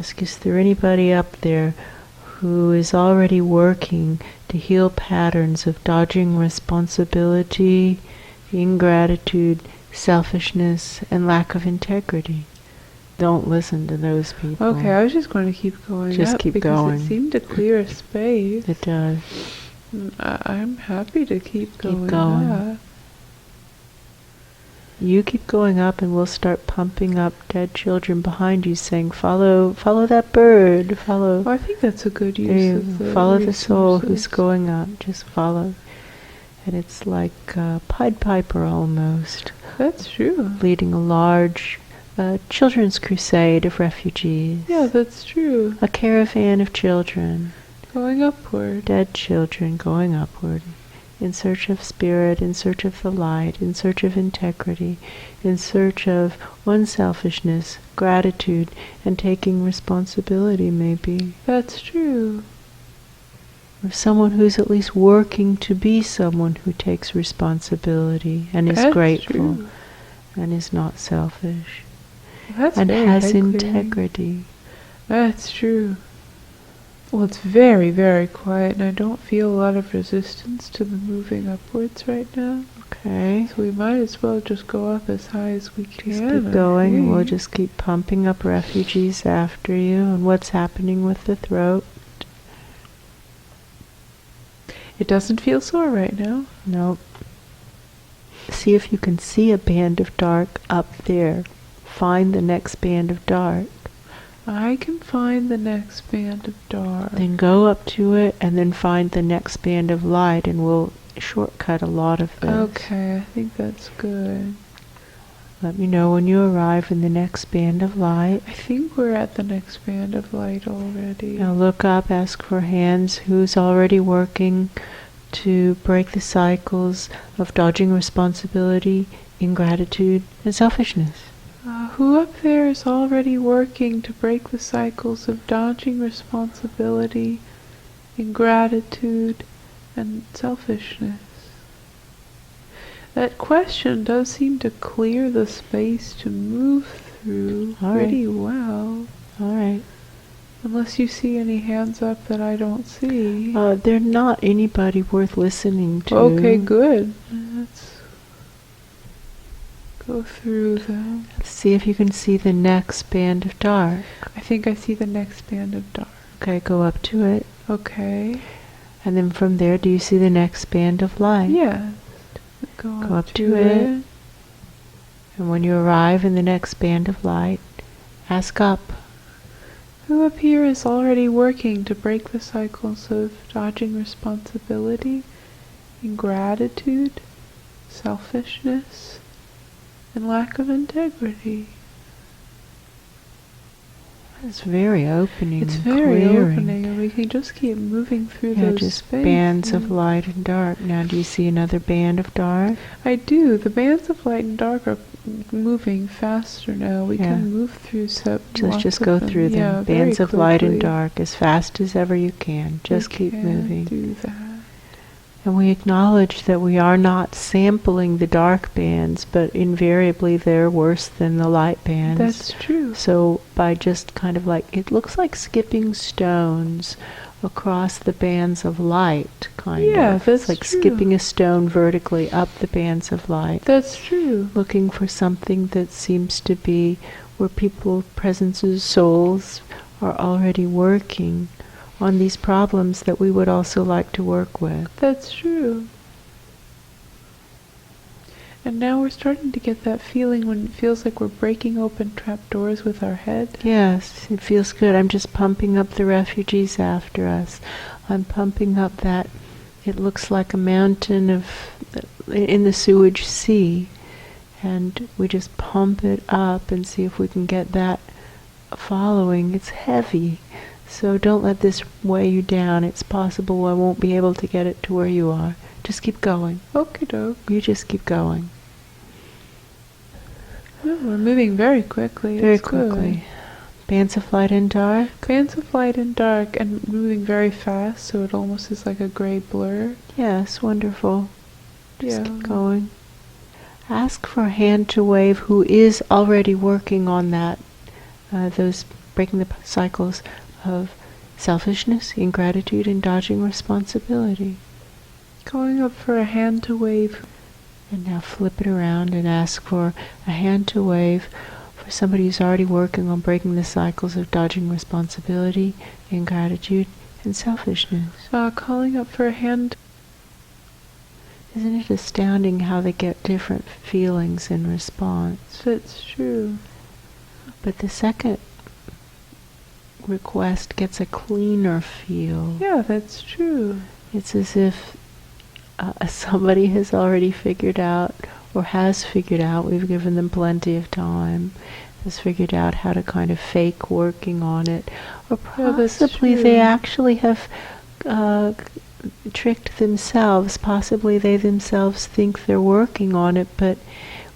ask, is there anybody up there who is already working to heal patterns of dodging responsibility, ingratitude, selfishness, and lack of integrity? Don't listen to those people. Okay, I was just going to keep going Just up keep because going. it seemed to clear a space. It does. I'm happy to keep going. Keep going. Up. You keep going up, and we'll start pumping up dead children behind you, saying, follow that bird, follow. Well, I think that's a good use of the follow resources. the soul who's going up, just follow. And it's like Pied Piper almost. That's true. Leading a large children's crusade of refugees. Yeah, that's true. A caravan of children. Going upward. Dead children going upward. In search of spirit, in search of the light, in search of integrity, in search of unselfishness, gratitude, and taking responsibility, maybe. That's true. Or someone who's at least working to be someone who takes responsibility and is grateful. True. And is not selfish. That's and very has clearing. integrity. That's true. Well, it's very, very quiet, and I don't feel a lot of resistance to the moving upwards right now. Okay. So we might as well just go up as high as we can. Just keep going, and we'll just keep pumping up refugees after you. And what's happening with the throat? It doesn't feel sore right now. Nope. See if you can see a band of dark up there. Find the next band of dark. I can find the next band of dark. Then go up to it and then find the next band of light, and we'll shortcut a lot of this. Okay, I think that's good. Let me know when you arrive in the next band of light. I think we're at the next band of light already. Now look up, ask for hands. Who's already working to break the cycles of dodging responsibility, ingratitude, and selfishness? Who up there is already working to break the cycles of dodging responsibility, ingratitude, and selfishness? That question does seem to clear the space to move through pretty well. All right. Unless you see any hands up that I don't see. They're not anybody worth listening to. Okay, good. Let's go through them. Let's see if you can see the next band of dark. I think I see the next band of dark. Okay, go up to it. Okay. And then from there, do you see the next band of light? Yes. Go up to it. And when you arrive in the next band of light, ask up. Who up here is already working to break the cycles of dodging responsibility, ingratitude, selfishness, and lack of integrity? It's very opening. It's very clearing. opening, and we can just keep moving through those just spaces. Bands of light and dark. Now, do you see another band of dark? I do. The bands of light and dark are moving faster now. We can move through Let's just go through them. Yeah, bands of light and quickly. dark as fast as ever you can. Just keep moving. Do that. And we acknowledge that we are not sampling the dark bands, but invariably they're worse than the light bands. That's true. So by just kind of like, it looks like skipping stones across the bands of light, kind of. Yeah, that's it's like true. skipping a stone vertically up the bands of light. That's true. Looking for something that seems to be where people, presences, souls are already working on these problems that we would also like to work with. That's true. And now we're starting to get that feeling when it feels like we're breaking open trapdoors with our head. Yes, it feels good. I'm just pumping up the refugees after us. I'm pumping up that, it looks like a mountain in the sewage sea. And we just pump it up and see if we can get that following. It's heavy. So don't let this weigh you down. It's possible I won't be able to get it to where you are. Just keep going. Okie doke. You just keep going. Oh, we're moving very quickly. Very It's quickly. Good. Bands of light and dark. Bands of light and dark, and moving very fast, so it almost is like a gray blur. Yes, wonderful. Just Yeah. keep going. Ask for a hand to wave who is already working on that, those breaking the cycles of selfishness, ingratitude, and dodging responsibility. Calling up for a hand to wave. And now flip it around and ask for a hand to wave for somebody who's already working on breaking the cycles of dodging responsibility, ingratitude, and selfishness. Calling up for a hand. Isn't it astounding how they get different feelings in response? That's true. But the second request gets a cleaner feel. Yeah, that's true. It's as if somebody has already figured out, or has figured out, we've given them plenty of time, has figured out how to kind of fake working on it. Or possibly they actually have tricked themselves. Possibly they themselves think they're working on it, but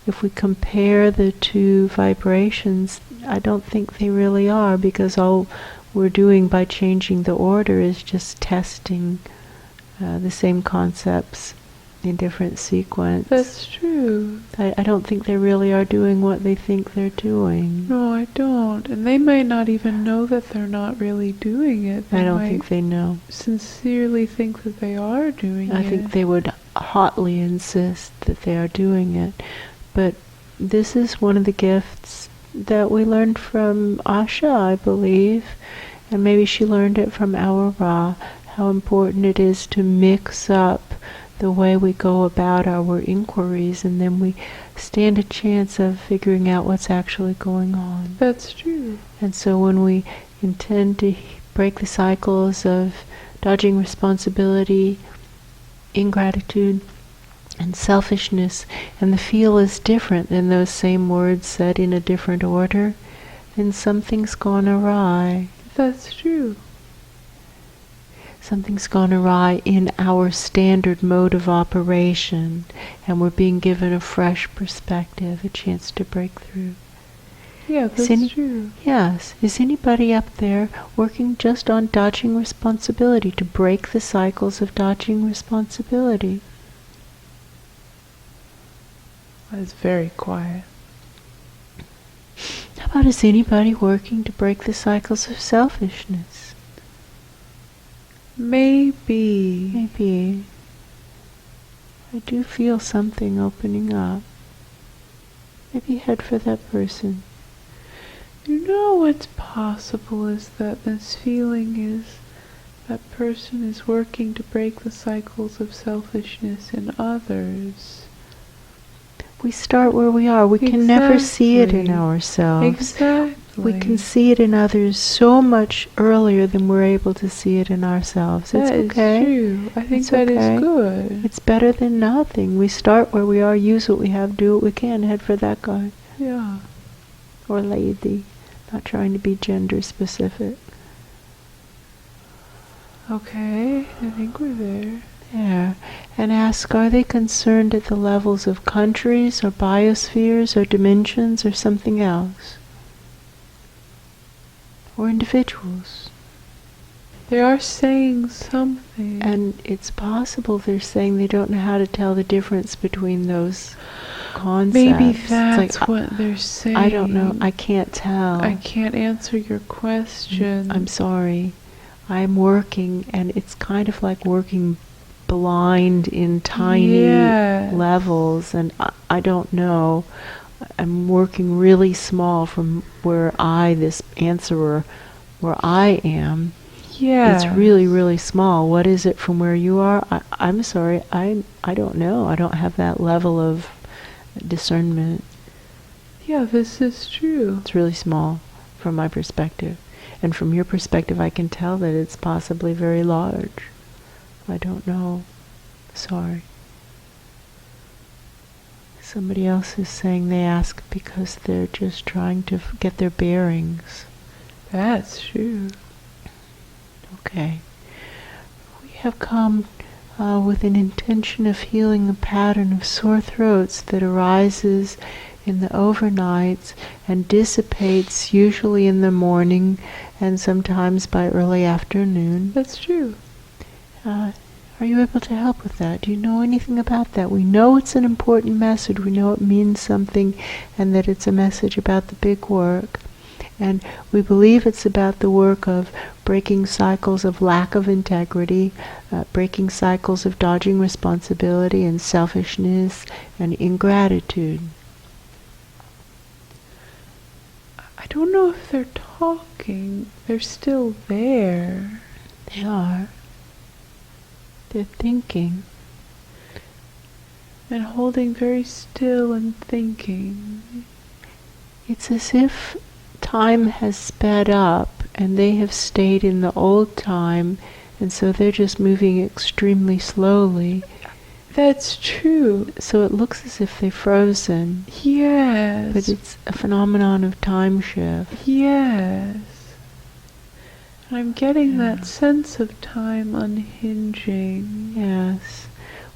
if we compare the two vibrations, I don't think they really are, because all we're doing by changing the order is just testing the same concepts in different sequence. That's true. I don't think they really are doing what they think they're doing. No, I don't. And they might not even know that they're not really doing it. I don't think they know. Sincerely think that they are doing it. I think they would hotly insist that they are doing it. But this is one of the gifts that we learned from Asha, I believe, and maybe she learned it from our Ra, how important it is to mix up the way we go about our inquiries, and then we stand a chance of figuring out what's actually going on. That's true. And so when we intend to break the cycles of dodging responsibility, ingratitude, and selfishness, and the feel is different than those same words said in a different order, then something's gone awry. That's true. Something's gone awry in our standard mode of operation, and we're being given a fresh perspective, a chance to break through. Yeah, that's true. Yes. Is anybody up there working just on dodging responsibility, to break the cycles of dodging responsibility? It's very quiet. How about, is anybody working to break the cycles of selfishness? Maybe. Maybe. I do feel something opening up. Maybe head for that person. You know what's possible is that this feeling is that person is working to break the cycles of selfishness in others. We start where we are. We can never see it in ourselves. Exactly. We can see it in others so much earlier than we're able to see it in ourselves. It's okay. That is true. I think that is good. It's better than nothing. We start where we are, use what we have, do what we can, head for that guy. Yeah. Or lady. Not trying to be gender specific. Okay, I think we're there. There. And ask, are they concerned at the levels of countries or biospheres or dimensions or something else? Or individuals? They are saying something. And it's possible they're saying they don't know how to tell the difference between those concepts. Maybe that's what they're saying. I don't know. I can't tell. I can't answer your question. I'm sorry. I'm working, and it's kind of like working blind in tiny levels, and I don't know. I'm working really small from where this answerer, where I am. Yeah. It's really, really small. What is it from where you are? I'm sorry. I don't know. I don't have that level of discernment. Yeah, this is true. It's really small from my perspective. And from your perspective, I can tell that it's possibly very large. I don't know. Sorry. Somebody else is saying they ask because they're just trying to get their bearings. That's true. Okay. We have come with an intention of healing a pattern of sore throats that arises in the overnights and dissipates usually in the morning and sometimes by early afternoon. That's true. Are you able to help with that? Do you know anything about that? We know it's an important message. We know it means something, and that it's a message about the big work. And we believe it's about the work of breaking cycles of lack of integrity, breaking cycles of dodging responsibility and selfishness and ingratitude. I don't know if they're talking. They're still there. They are. They're thinking. And holding very still and thinking. It's as if time has sped up and they have stayed in the old time, and so they're just moving extremely slowly. That's true. So it looks as if they've frozen. Yes. But it's a phenomenon of time shift. Yes. And I'm getting that sense of time unhinging. Yes.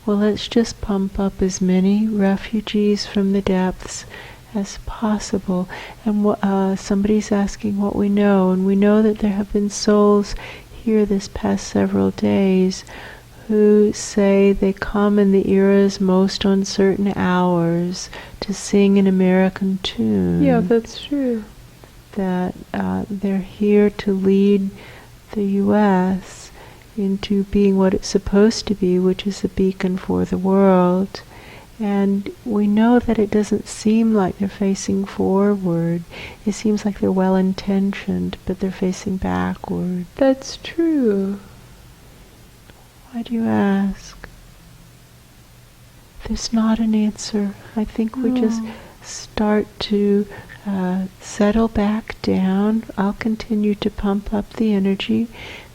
Well, let's just pump up as many refugees from the depths as possible. And somebody's asking what we know, and we know that there have been souls here this past several days who say they come in the era's most uncertain hours to sing an American tune. Yeah, that's true. That they're here to lead the U.S. into being what it's supposed to be, which is a beacon for the world. And we know that it doesn't seem like they're facing forward. It seems like they're well-intentioned, but they're facing backward. That's true. Why do you ask? There's not an answer. I think we just start to settle back down. I'll continue to pump up the energy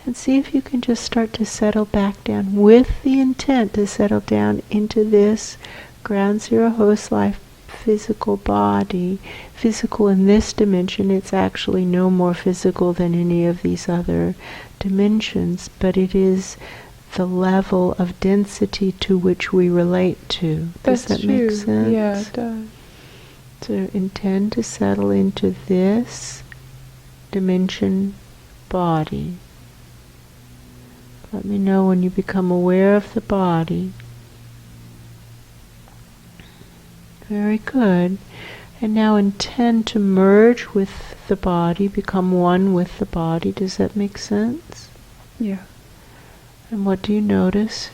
and see if you can just start to settle back down with the intent to settle down into this ground zero host life physical body. Physical in this dimension, it's actually no more physical than any of these other dimensions, but it is the level of density to which we relate to. Does that make sense? Yeah, it does. To intend to settle into this dimension body. Let me know when you become aware of the body. Very good. And now intend to merge with the body, become one with the body. Does that make sense? Yeah. And what do you notice?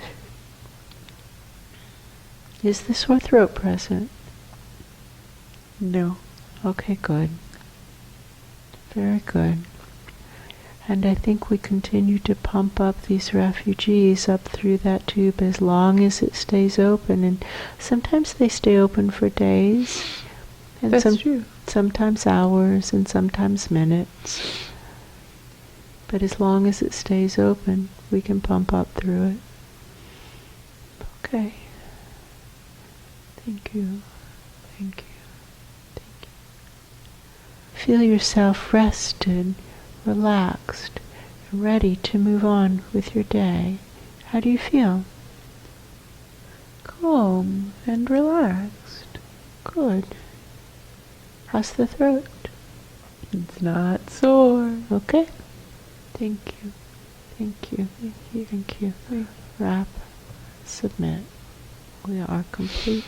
Is the sore throat present? No. Okay, good. Very good. And I think we continue to pump up these refugees up through that tube as long as it stays open. And sometimes they stay open for days. And That's true. Sometimes hours and sometimes minutes. But as long as it stays open, we can pump up through it. Okay. Thank you. Thank you. Thank you. Feel yourself rested, relaxed, and ready to move on with your day. How do you feel? Calm and relaxed. Good. How's the throat? It's not sore. Okay. Thank you. Thank you. Thank you. Thank you. Wrap. Submit. We are complete.